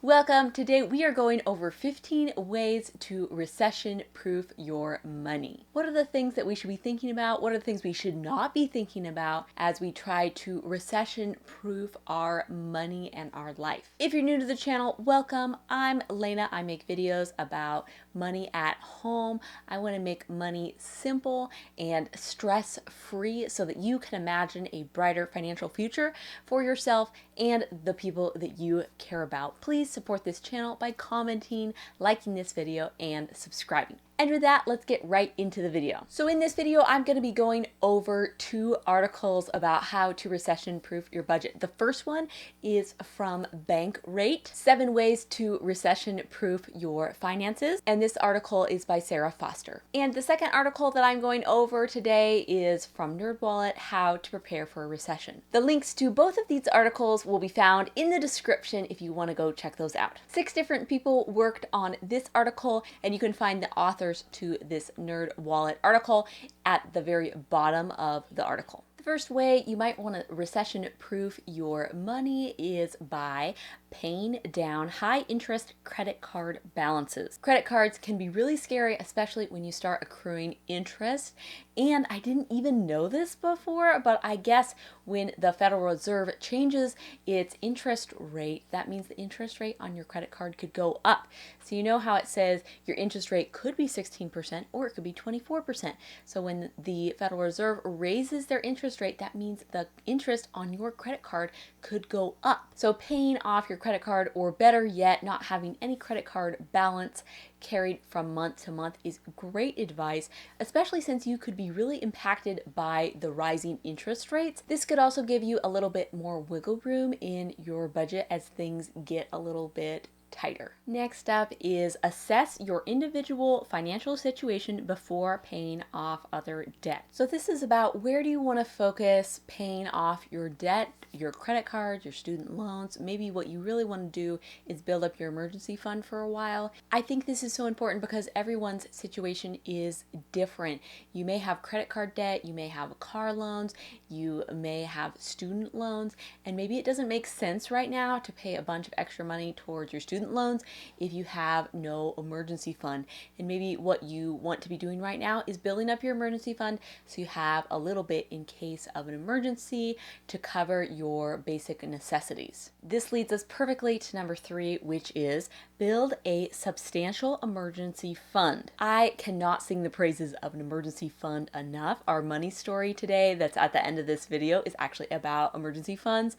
Welcome. Today we are going over 15 ways to recession-proof your money. What are the things that we should be thinking about? What are the things we should not be thinking about as we try to recession-proof our money and our life? If you're new to the channel, welcome. I'm Lena. I make videos about money at home. I want to make money simple and stress-free so that you can imagine a brighter financial future for yourself and the people that you care about. Please support this channel by commenting, liking this video, and subscribing. And with that, let's get right into the video. So in this video, I'm going to be going over 2 articles about how to recession-proof your budget. The first one is from Bankrate, 7 ways to recession-proof your finances. And this article is by Sarah Foster. And the second article that I'm going over today is from NerdWallet, How to Prepare for a Recession. The links to both of these articles will be found in the description if you want to go check those out. 6 different people worked on this article, and you can find the authors to this NerdWallet article at the very bottom of the article. The first way you might want to recession-proof your money is by paying down high-interest credit card balances. Credit cards can be really scary, especially when you start accruing interest. And I didn't even know this before, but I guess when the Federal Reserve changes its interest rate, that means the interest rate on your credit card could go up. So you know how it says your interest rate could be 16% or it could be 24%. So when the Federal Reserve raises their interest rate, that means the interest on your credit card could go up. So paying off your credit card, or better yet, not having any credit card balance carried from month to month, is great advice, especially since you could be really impacted by the rising interest rates. This could also give you a little bit more wiggle room in your budget as things get a little bit tighter. Next up is assess your individual financial situation before paying off other debt. So this is about where do you want to focus paying off your debt, your credit cards, your student loans. Maybe what you really want to do is build up your emergency fund for a while. I think this is so important because everyone's situation is different. You may have credit card debt, you may have car loans, you may have student loans, and maybe it doesn't make sense right now to pay a bunch of extra money towards your student loans if you have no emergency fund. And maybe what you want to be doing right now is building up your emergency fund so you have a little bit in case of an emergency to cover your basic necessities. This leads us perfectly to number 3, which is build a substantial emergency fund. I cannot sing the praises of an emergency fund enough. Our money story today that's at the end of this video is actually about emergency funds.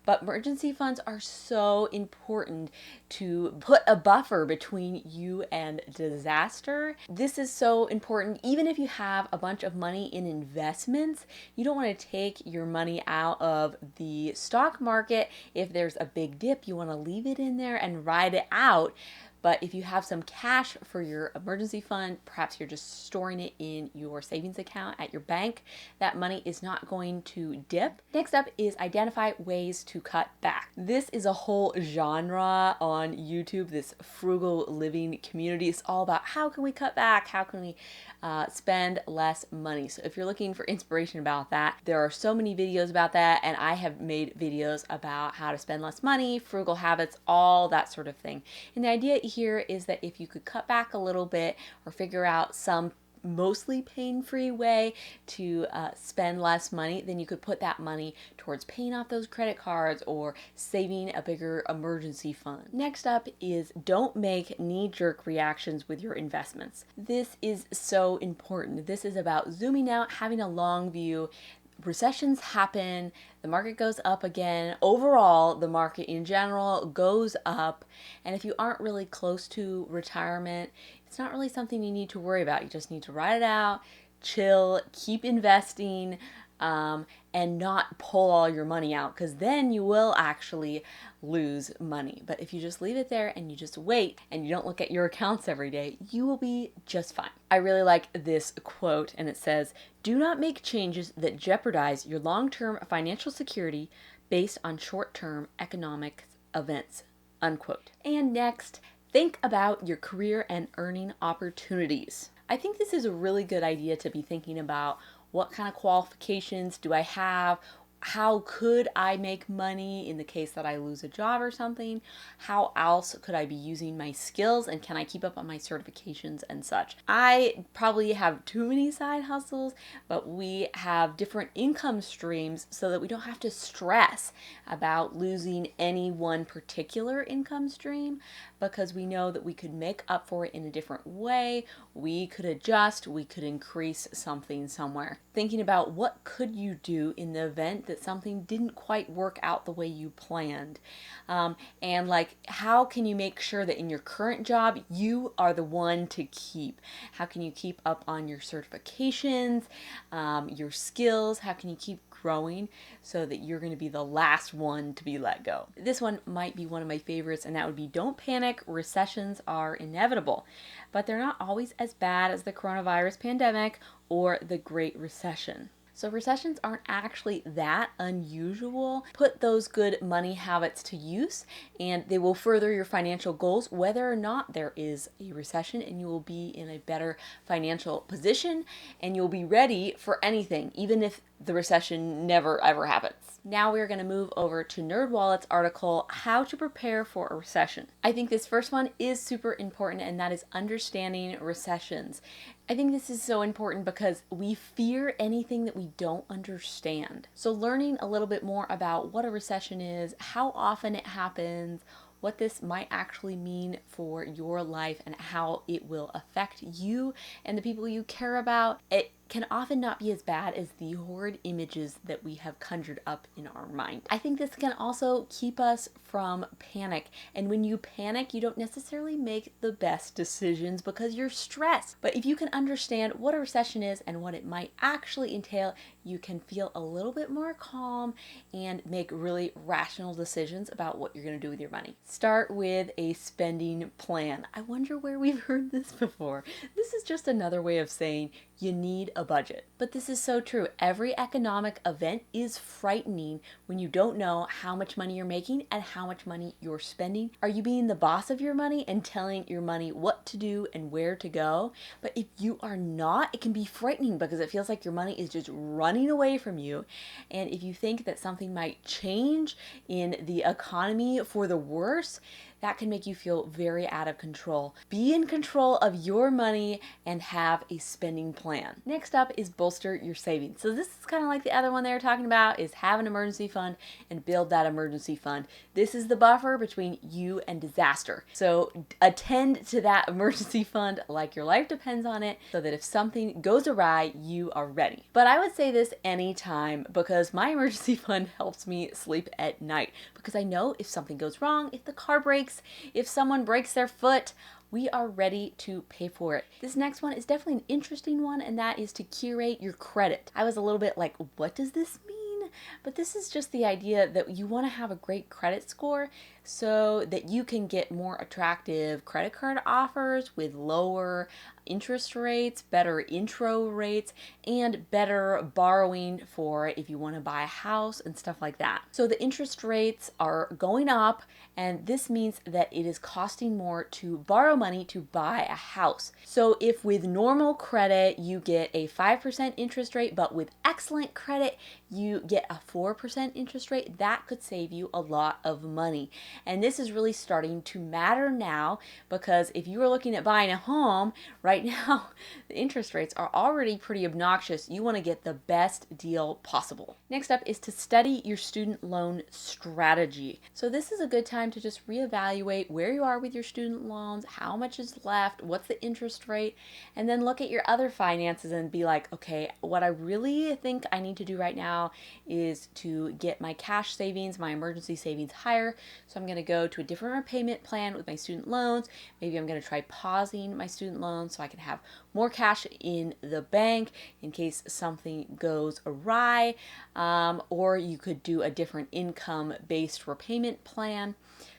But emergency funds are so important to put a buffer between you and disaster. This is so important even if you have a bunch of money in investments. You don't want to take your money out of the stock market. If there's a big dip, you want to leave it in there and ride it out. But if you have some cash for your emergency fund, perhaps you're just storing it in your savings account at your bank, that money is not going to dip. Next up is identify ways to cut back. This is a whole genre on YouTube, this frugal living community. It's all about how can we cut back? How can we spend less money? So if you're looking for inspiration about that, there are so many videos about that, and I have made videos about how to spend less money, frugal habits, all that sort of thing. And the idea here is that if you could cut back a little bit or figure out some mostly pain-free way to spend less money, then you could put that money towards paying off those credit cards or saving a bigger emergency fund. Next up is don't make knee-jerk reactions with your investments. This is so important. This is about zooming out, having a long view. Recessions happen, the market goes up again. Overall, the market in general goes up. And if you aren't really close to retirement, it's not really something you need to worry about. You just need to ride it out, chill, keep investing, and not pull all your money out, because then you will actually lose money. But if you just leave it there and you just wait and you don't look at your accounts every day, you will be just fine. I really like this quote, and it says, "Do not make changes that jeopardize your long-term financial security based on short-term economic events," unquote. And next, think about your career and earning opportunities. I think this is a really good idea to be thinking about. What kind of qualifications do I have? how could I make money in the case that I lose a job or something? How else could I be using my skills, and can I keep up on my certifications and such? I probably have too many side hustles, but we have different income streams so that we don't have to stress about losing any one particular income stream, because we know that we could make up for it in a different way. We could adjust, we could increase something somewhere. Thinking about what could you do in the event that something didn't quite work out the way you planned. And like, how can you make sure that in your current job, you are the one to keep? How can you keep up on your certifications, your skills? How can you keep growing so that you're going to be the last one to be let go? This one might be one of my favorites, and that would be don't panic. Recessions are inevitable, but they're not always as bad as the coronavirus pandemic or the Great Recession. So recessions aren't actually that unusual. Put those good money habits to use, and they will further your financial goals whether or not there is a recession, and you will be in a better financial position, and you'll be ready for anything, even if the recession never ever happens. Now we're going to move over to NerdWallet's article, How to Prepare for a Recession. I think this first one is super important, and that is understanding recessions. I think this is so important because we fear anything that we don't understand. So learning a little bit more about what a recession is, how often it happens, what this might actually mean for your life, and how it will affect you and the people you care about, it can often not be as bad as the horrid images that we have conjured up in our mind. I think this can also keep us from panic. And when you panic, you don't necessarily make the best decisions because you're stressed. But if you can understand what a recession is and what it might actually entail, you can feel a little bit more calm and make really rational decisions about what you're going to do with your money. Start with a spending plan. I wonder where we've heard this before. This is just another way of saying you need a budget. But this is so true. Every economic event is frightening when you don't know how much money you're making and how much money you're spending. Are you being the boss of your money and telling your money what to do and where to go? But if you are not, it can be frightening because it feels like your money is just running away from you. And if you think that something might change in the economy for the worse, that can make you feel very out of control. Be in control of your money and have a spending plan. Next up is bolster your savings. So this is kind of like the other one they were talking about, is have an emergency fund and build that emergency fund. This is the buffer between you and disaster. So attend to that emergency fund like your life depends on it, so that if something goes awry, you are ready. But I would say this anytime, because my emergency fund helps me sleep at night, because I know if something goes wrong, if the car breaks, if someone breaks their foot, we are ready to pay for it. This next one is definitely an interesting one, and that is to curate your credit. I was a little bit like, what does this mean? But this is just the idea that you want to have a great credit score so that you can get more attractive credit card offers with lower interest rates, better intro rates, and better borrowing for if you want to buy a house and stuff like that. So the interest rates are going up, and this means that it is costing more to borrow money to buy a house. So if with normal credit you get a 5% interest rate, but with excellent credit you get a 4% interest rate, that could save you a lot of money. And this is really starting to matter now, because if you are looking at buying a home right now, the interest rates are already pretty obnoxious. You want to get the best deal possible. Next up is to study your student loan strategy. So this is a good time to just reevaluate where you are with your student loans, how much is left, what's the interest rate, and then look at your other finances and be like, okay, what I really think I need to do right now is to get my cash savings, my emergency savings higher. So I'm going to go to a different repayment plan with my student loans. Maybe I'm going to try pausing my student loans so I can have more cash in the bank in case something goes awry. Or you could do a different income-based repayment plan.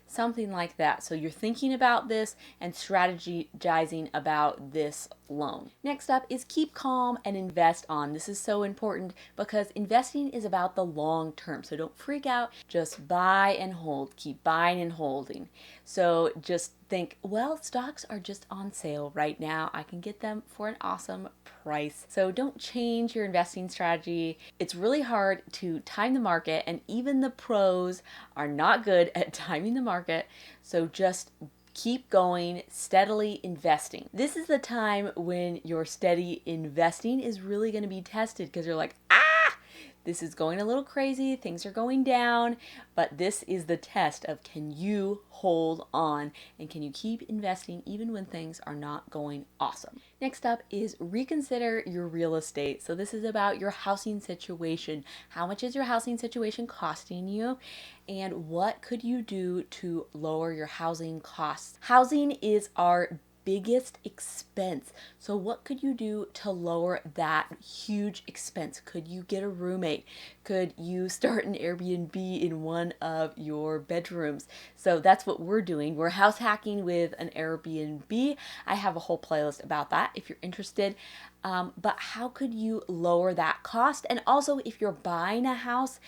Something like that. So you're thinking about this and strategizing about this loan. Next up is keep calm and invest on. This is so important because investing is about the long term. So don't freak out. Just buy and hold. Keep buying and holding. So just think, well, stocks are just on sale right now. I can get them for an awesome price. So don't change your investing strategy. It's really hard to time the market, and even the pros are not good at timing the market. So just keep going, steadily investing. This is the time when your steady investing is really going to be tested, because you're like, this is going a little crazy, things are going down, but this is the test of, can you hold on and can you keep investing even when things are not going awesome? Next up is reconsider your real estate. So this is about your housing situation. How much is your housing situation costing you? And what could you do to lower your housing costs? Housing is our biggest expense. So what could you do to lower that huge expense? Could you get a roommate? Could you start an Airbnb in one of your bedrooms? So that's what we're doing. We're house hacking with an Airbnb. I have a whole playlist about that if you're interested. But how could you lower that cost? And also, if you're buying a house,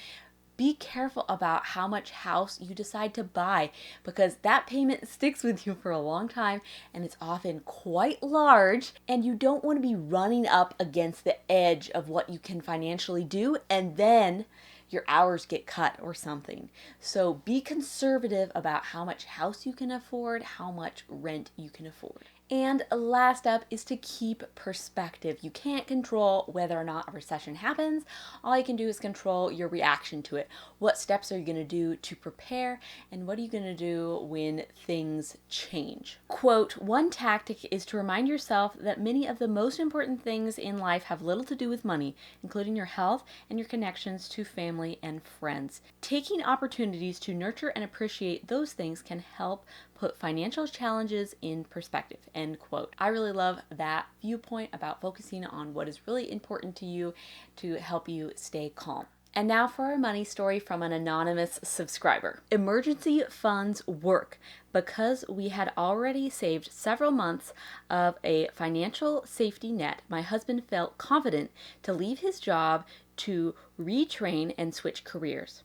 be careful about how much house you decide to buy, because that payment sticks with you for a long time and it's often quite large, and you don't want to be running up against the edge of what you can financially do and then your hours get cut or something. So be conservative about how much house you can afford, how much rent you can afford. And last up is to keep perspective. You can't control whether or not a recession happens. All you can do is control your reaction to it. What steps are you going to do to prepare, and what are you going to do when things change? Quote, one tactic is to remind yourself that many of the most important things in life have little to do with money, including your health and your connections to family and friends. Taking opportunities to nurture and appreciate those things can help put financial challenges in perspective, end quote. I really love that viewpoint about focusing on what is really important to you to help you stay calm. And now for our money story from an anonymous subscriber. Emergency funds work. Because we had already saved several months of a financial safety net, my husband felt confident to leave his job to retrain and switch careers.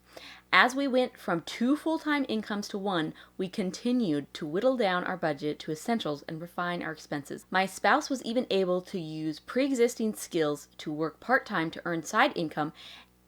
As we went from 2 full-time incomes to 1, we continued to whittle down our budget to essentials and refine our expenses. My spouse was even able to use pre-existing skills to work part-time to earn side income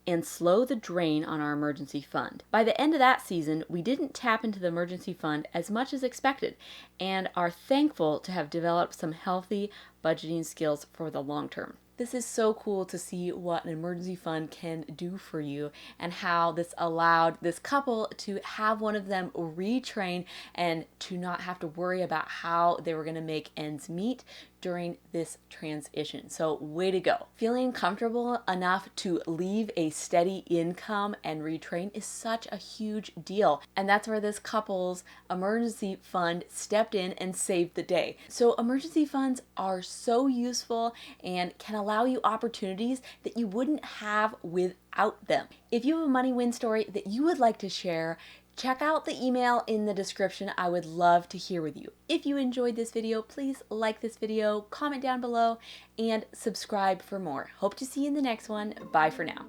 and slow the drain on our emergency fund. By the end of that season, we didn't tap into the emergency fund as much as expected and are thankful to have developed some healthy budgeting skills for the long term. This is so cool to see what an emergency fund can do for you, and how this allowed this couple to have one of them retrain and to not have to worry about how they were going to make ends meet during this transition. So way to go. Feeling comfortable enough to leave a steady income and retrain is such a huge deal. And that's where this couple's emergency fund stepped in and saved the day. So emergency funds are so useful and can allow you opportunities that you wouldn't have without them. If you have a money win story that you would like to share, check out the email in the description. I would love to hear with you. If you enjoyed this video, please like this video, comment down below, and subscribe for more. Hope to see you in the next one. Bye for now.